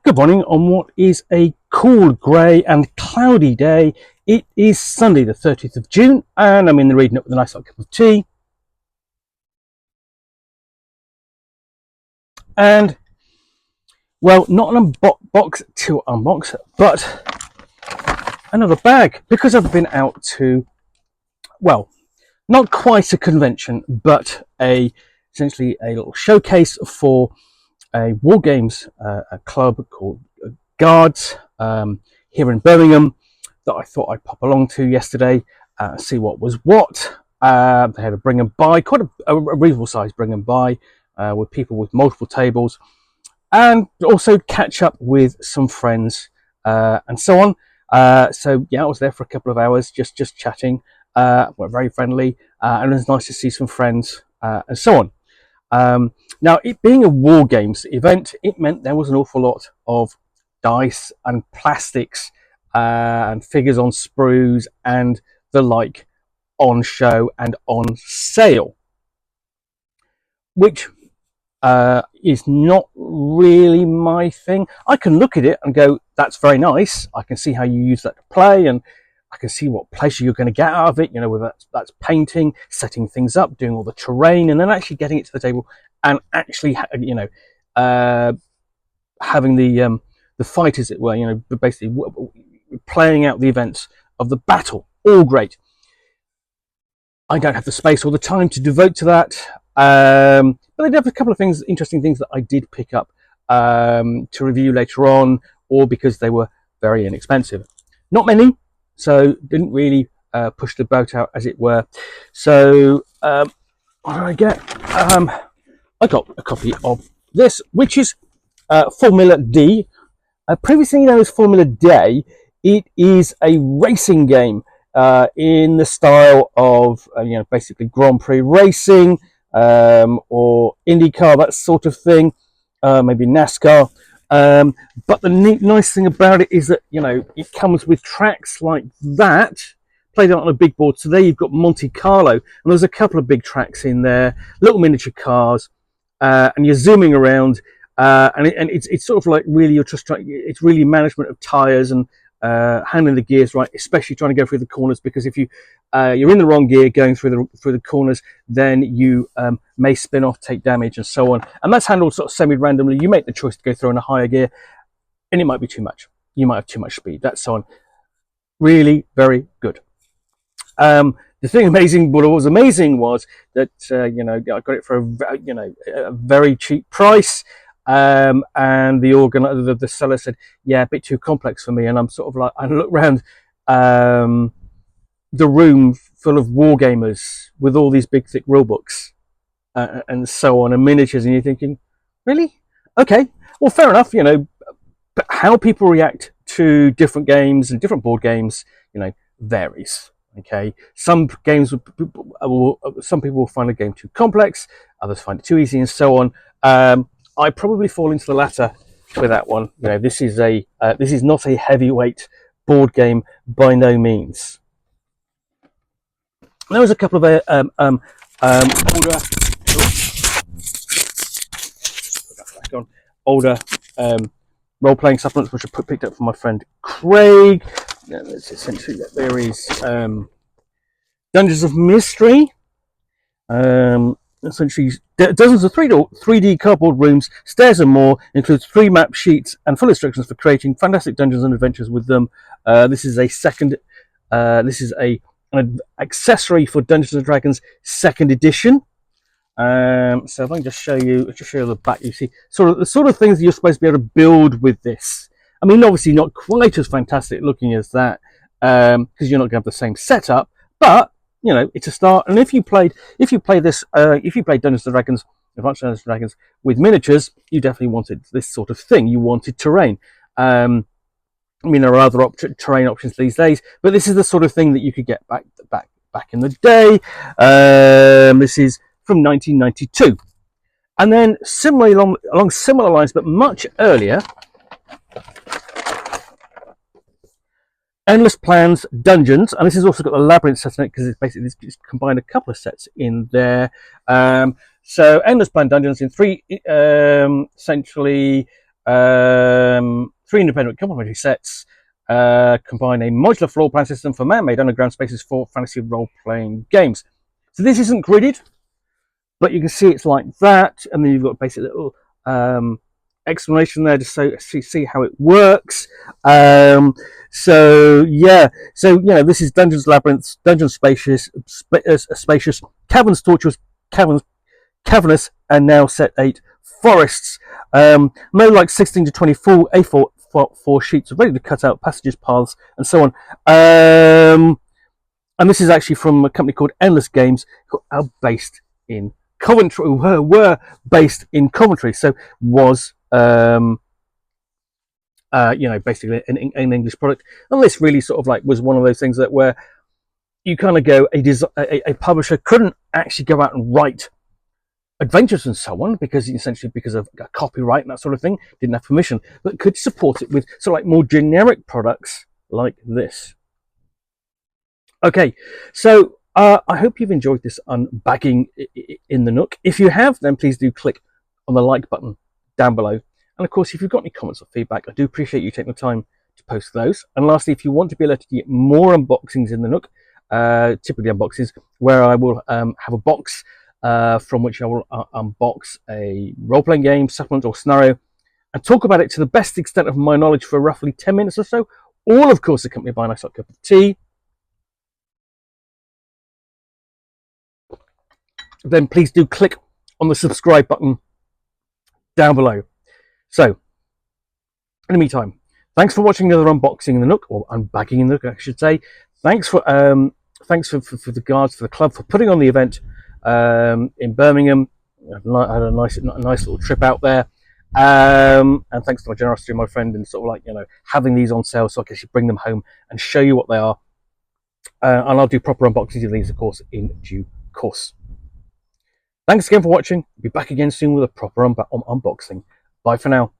Good morning on what is a cool, grey and cloudy day. It is Sunday the 30th of June and I'm in the reading up with a nice cup of tea. And, well, not an box to unbox, but another bag, because I've been out to, well, not quite a convention, but essentially a little showcase for a Wargames a club called Guards here in Birmingham that I thought I'd pop along to yesterday, see what was what. They had a bring and buy, quite a reasonable size bring and buy, with people with multiple tables, and also catch up with some friends and so on. So yeah, I was there for a couple of hours just chatting. Were very friendly, and it was nice to see some friends and so on. Now, it being a war games event, it meant there was an awful lot of dice and plastics and figures on sprues and the like on show and on sale, which is not really my thing. I can look at it and go, that's very nice. I can see how you use that to play, and I can see what pleasure you're going to get out of it, you know, whether that's painting, setting things up, doing all the terrain, and then actually getting it to the table and actually, you know, having the fight, as it were, you know, basically playing out the events of the battle. All great. I don't have the space or the time to devote to that, but I did have a couple of things, interesting things that I did pick up to review later on, or because they were very inexpensive. Not many. So didn't really push the boat out, as it were. So what did I get? I got a copy of this, which is Formula D. Previously known as Formula Day. It is a racing game in the style of you know, basically Grand Prix racing or IndyCar, that sort of thing. Maybe NASCAR. But the nice thing about it is that, you know, it comes with tracks like that, played out on a big board. So there you've got Monte Carlo, and there's a couple of big tracks in there, little miniature cars, and you're zooming around, and it's sort of like really, you're just trying, it's really management of tires and handling the gears right, especially trying to go through the corners, because if you're in the wrong gear going through the corners, then you may spin off, take damage, and so on. And that's handled sort of semi-randomly. You make the choice to go through in a higher gear, and it might be too much. You might have too much speed. That's so on. Really, very good. The thing amazing, what was amazing was that you know, I got it for a very cheap price. And the organizer, the seller said, yeah, a bit too complex for me. And I'm sort of like, I look around the room full of wargamers with all these big thick rule books and so on, and miniatures, and you're thinking, really? Okay, well, fair enough, you know, but how people react to different games and different board games, you know, varies. Okay, some games some people will find a game too complex, others find it too easy, and so on. I probably fall into the latter with that one. You know, this is not a heavyweight board game by no means. There was a couple of older role-playing supplements which I picked up from my friend Craig. It's essentially that there is Dungeons of Mystery. Essentially dozens of 3D cardboard rooms, stairs and more, includes 3 map sheets and full instructions for creating fantastic dungeons and adventures with them. This is an accessory for Dungeons and Dragons 2nd edition. So if I can just show you the back, you see the sort of things that you're supposed to be able to build with this. I mean, obviously not quite as fantastic looking as that, because you're not going to have the same setup, but you know, it's a start. And if you played Dungeons and Dragons, Advanced Dungeons and Dragons with miniatures, you definitely wanted this sort of thing. You wanted terrain. I mean, there are other terrain options these days, but this is the sort of thing that you could get back in the day. This is from 1992, and then similarly along similar lines, but much earlier, Endless Plans Dungeons, and this has also got the Labyrinth set in it, because it's combined a couple of sets in there. So Endless Plan Dungeons in 3 essentially 3 independent complementary sets. Combine a modular floor plan system for man-made underground spaces for fantasy role-playing games. So this isn't gridded, but you can see it's like that, and then you've got a basic little explanation there just so you see how it works. So yeah, so you know, this is Dungeons Labyrinths, Dungeons spacious, caverns tortuous, cavernous, and now set 8 forests. No, like 16 to 24 A4 sheets are ready to cut out passages, paths, and so on. And this is actually from a company called Endless Games, who are based in Coventry, were based in Coventry, so was you know, basically an English product. And this really sort of like was one of those things that where you kind of go, a publisher couldn't actually go out and write adventures and so on, because essentially because of copyright and that sort of thing, didn't have permission, but could support it with sort of like more generic products like this. Okay, so I hope you've enjoyed this unbagging in the Nook. If you have, then please do click on the like button down below. And of course, if you've got any comments or feedback, I do appreciate you taking the time to post those. And lastly, if you want to be alerted to get more unboxings in the Nook, typically unboxings where I will have a box from which I will unbox a role-playing game, supplement, or scenario, and talk about it to the best extent of my knowledge for roughly 10 minutes or so, all of course accompanied by a nice hot cup of tea, then please do click on the subscribe button down below. So, in the meantime, thanks for watching another unboxing in the Nook, or unbagging in the Nook, I should say. Thanks for the Guards, for the club, for putting on the event in Birmingham. I had a nice little trip out there, and thanks to my generosity of my friend, and sort of like, you know, having these on sale so I can actually bring them home and show you what they are. And I'll do proper unboxings of these, of course, in due course. Thanks again for watching. I'll be back again soon with a proper unboxing. Bye for now.